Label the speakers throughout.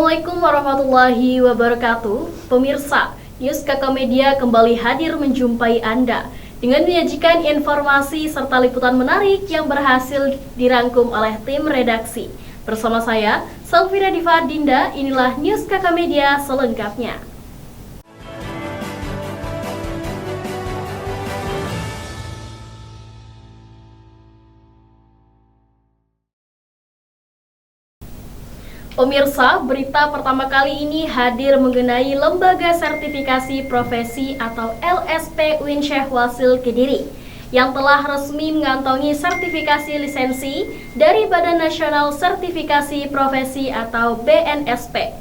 Speaker 1: Assalamualaikum warahmatullahi wabarakatuh. Pemirsa, News Kakak Media kembali hadir menjumpai Anda dengan menyajikan informasi serta liputan menarik yang berhasil dirangkum oleh tim redaksi. Bersama saya, Salvira Diva Dinda, inilah News Kakak Media selengkapnya. Pemirsa, berita pertama kali ini hadir mengenai Lembaga Sertifikasi Profesi atau LSP UIN Syekh Wasil Kediri yang telah resmi mengantongi sertifikasi lisensi dari Badan Nasional Sertifikasi Profesi atau BNSP.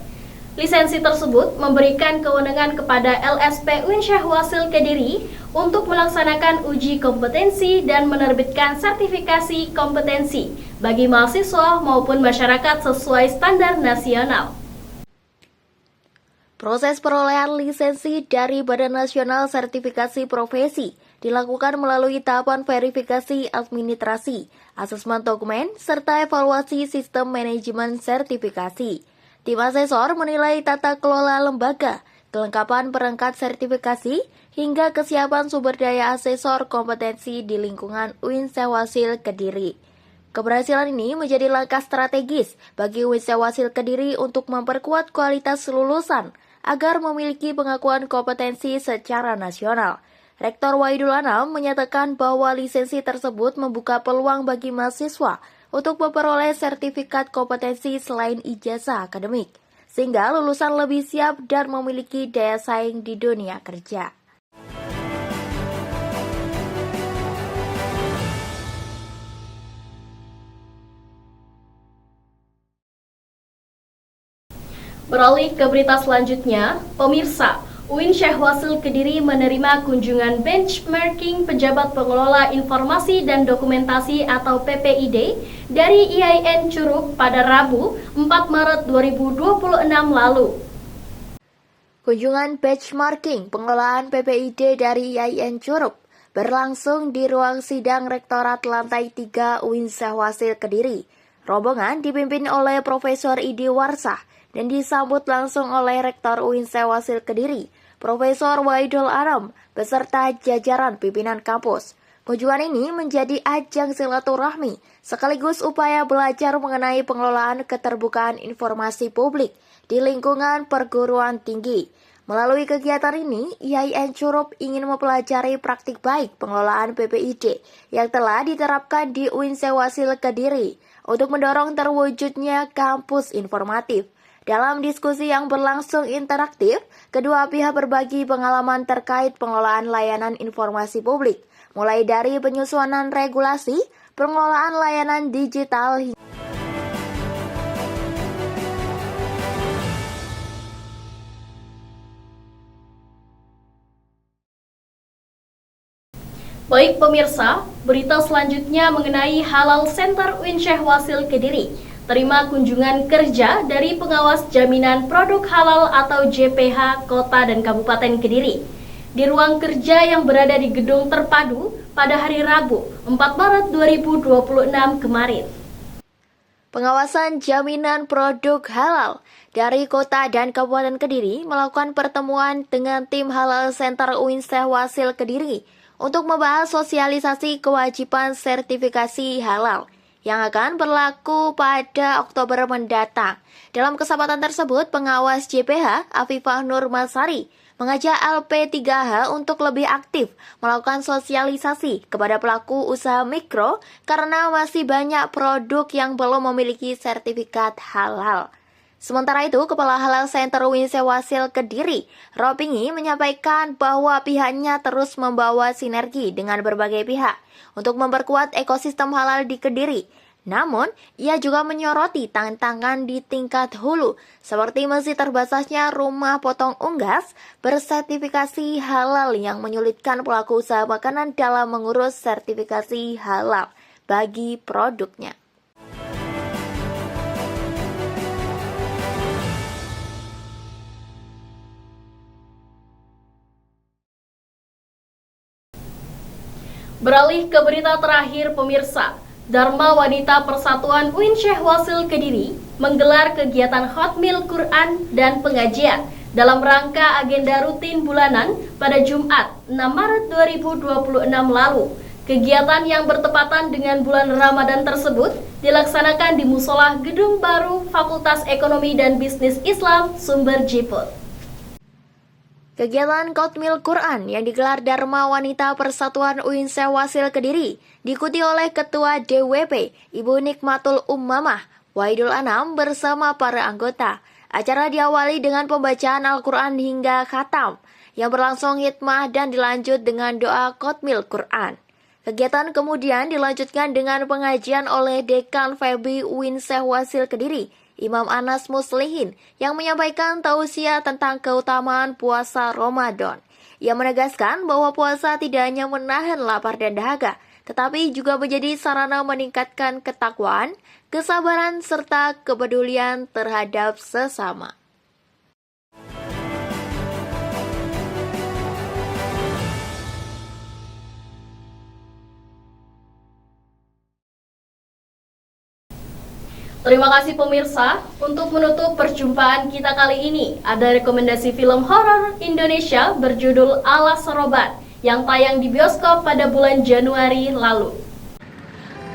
Speaker 1: Lisensi tersebut memberikan kewenangan kepada LSP UIN Syekh Wasil Kediri untuk melaksanakan uji kompetensi dan menerbitkan sertifikasi kompetensi bagi mahasiswa maupun masyarakat sesuai standar nasional.
Speaker 2: Proses perolehan lisensi dari Badan Nasional Sertifikasi Profesi dilakukan melalui tahapan verifikasi administrasi, asesmen dokumen, serta evaluasi sistem manajemen sertifikasi. Tim asesor menilai tata kelola lembaga, kelengkapan perangkat sertifikasi, hingga kesiapan sumber daya asesor kompetensi di lingkungan UIN Syekh Wasil Kediri. Keberhasilan ini menjadi langkah strategis bagi UIN Syekh Wasil Kediri untuk memperkuat kualitas lulusan agar memiliki pengakuan kompetensi secara nasional. Rektor Wahidul Anam menyatakan bahwa lisensi tersebut membuka peluang bagi mahasiswa untuk memperoleh sertifikat kompetensi selain ijazah akademik, sehingga lulusan lebih siap dan memiliki daya saing di dunia kerja.
Speaker 1: Beralih ke berita selanjutnya, pemirsa, UIN Syekh Wasil Kediri menerima kunjungan benchmarking pejabat pengelola informasi dan dokumentasi atau PPID dari IAIN Curug pada Rabu 4 Maret 2026 lalu.
Speaker 2: Kunjungan benchmarking pengelolaan PPID dari IAIN Curug berlangsung di ruang sidang Rektorat Lantai 3 UIN Syekh Wasil Kediri. Rombongan dipimpin oleh Profesor Idi Warsah dan disambut langsung oleh Rektor UIN Syekh Wasil Kediri, Profesor Wahidul Anam, beserta jajaran pimpinan kampus. Kunjungan ini menjadi ajang silaturahmi, sekaligus upaya belajar mengenai pengelolaan keterbukaan informasi publik di lingkungan perguruan tinggi. Melalui kegiatan ini, IAIN Curug ingin mempelajari praktik baik pengelolaan PPID yang telah diterapkan di UIN Syekh Wasil Kediri untuk mendorong terwujudnya kampus informatif. Dalam diskusi yang berlangsung interaktif, kedua pihak berbagi pengalaman terkait pengelolaan layanan informasi publik, mulai dari penyusunan regulasi, pengelolaan layanan digital,
Speaker 1: Baik pemirsa, berita selanjutnya mengenai Halal Center UIN Syekh Wasil Kediri terima kunjungan kerja dari pengawas jaminan produk halal atau JPH Kota dan Kabupaten Kediri di ruang kerja yang berada di Gedung Terpadu pada hari Rabu 4 Maret 2026 kemarin.
Speaker 2: Pengawasan jaminan produk halal dari Kota dan Kabupaten Kediri melakukan pertemuan dengan tim Halal Center UIN Syekh Wasil Kediri untuk membahas sosialisasi kewajiban sertifikasi halal yang akan berlaku pada Oktober mendatang. Dalam kesempatan tersebut, pengawas JPH Afifah Nur Masari mengajak LP3H untuk lebih aktif melakukan sosialisasi kepada pelaku usaha mikro karena masih banyak produk yang belum memiliki sertifikat halal. Sementara itu, Kepala Halal Center UIN Syekh Wasil Kediri, Ropingi, menyampaikan bahwa pihaknya terus membawa sinergi dengan berbagai pihak untuk memperkuat ekosistem halal di Kediri. Namun, ia juga menyoroti tantangan di tingkat hulu, seperti masih terbatasnya rumah potong unggas bersertifikasi halal yang menyulitkan pelaku usaha makanan dalam mengurus sertifikasi halal bagi produknya.
Speaker 1: Beralih ke berita terakhir pemirsa, Dharma Wanita Persatuan UIN Syekh Wasil Kediri menggelar kegiatan Khatmil Quran dan pengajian dalam rangka agenda rutin bulanan pada Jumat 6 Maret 2026 lalu. Kegiatan yang bertepatan dengan bulan Ramadan tersebut dilaksanakan di Musola Gedung Baru Fakultas Ekonomi dan Bisnis Islam Sumber Jiput.
Speaker 2: Kegiatan Khatmil Quran yang digelar Dharma Wanita Persatuan UIN Syekh Wasil Kediri diikuti oleh Ketua DWP Ibu Nikmatul Ummamah Wahidul Anam bersama para anggota. Acara diawali dengan pembacaan Al-Quran hingga khatam yang berlangsung hikmah dan dilanjut dengan doa Khatmil Quran. Kegiatan kemudian dilanjutkan dengan pengajian oleh Dekan FEBI UIN Syekh Wasil Kediri, Imam Anas Muslihin, yang menyampaikan tausiah tentang keutamaan puasa Ramadan. Ia menegaskan bahwa puasa tidak hanya menahan lapar dan dahaga, tetapi juga menjadi sarana meningkatkan ketakwaan, kesabaran, serta kepedulian terhadap sesama.
Speaker 1: Terima kasih pemirsa. Untuk menutup perjumpaan kita kali ini, ada rekomendasi film horor Indonesia berjudul Alas Roban yang tayang di bioskop pada bulan Januari lalu.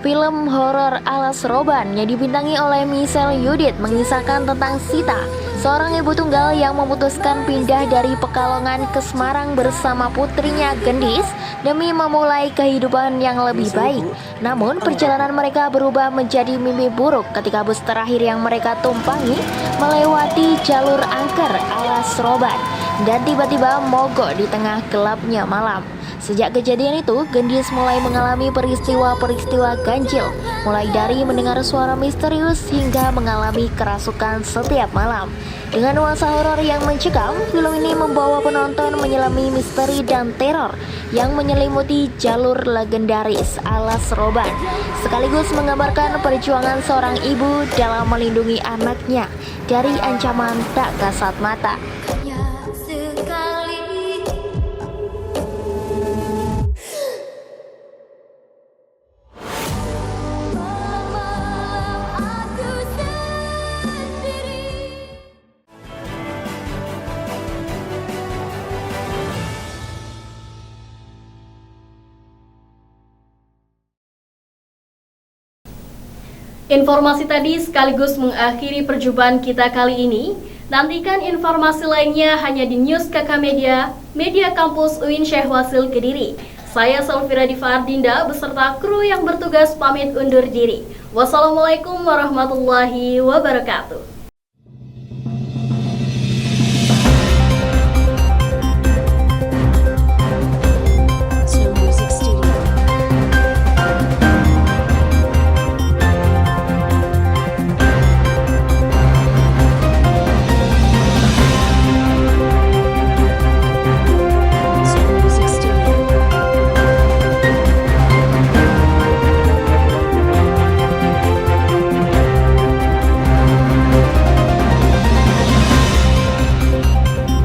Speaker 2: Film horor Alas Roban yang dibintangi oleh Michelle Yudit mengisahkan tentang Sita, seorang ibu tunggal yang memutuskan pindah dari Pekalongan ke Semarang bersama putrinya Gendis demi memulai kehidupan yang lebih baik. Namun perjalanan mereka berubah menjadi mimpi buruk ketika bus terakhir yang mereka tumpangi melewati jalur angker Alas Roban dan tiba-tiba mogok di tengah gelapnya malam. Sejak kejadian itu, Gendis mulai mengalami peristiwa-peristiwa ganjil, mulai dari mendengar suara misterius hingga mengalami kerasukan setiap malam. Dengan nuansa horor yang mencekam, film ini membawa penonton menyelami misteri dan teror yang menyelimuti jalur legendaris Alas Roban, sekaligus menggambarkan perjuangan seorang ibu dalam melindungi anaknya dari ancaman tak kasat mata.
Speaker 1: Informasi tadi sekaligus mengakhiri perjumpaan kita kali ini. Nantikan informasi lainnya hanya di News KK Media, Media Kampus UIN Syekh Wasil Kediri. Saya Salvira Diva Ardinda beserta kru yang bertugas pamit undur diri. Wassalamualaikum warahmatullahi wabarakatuh.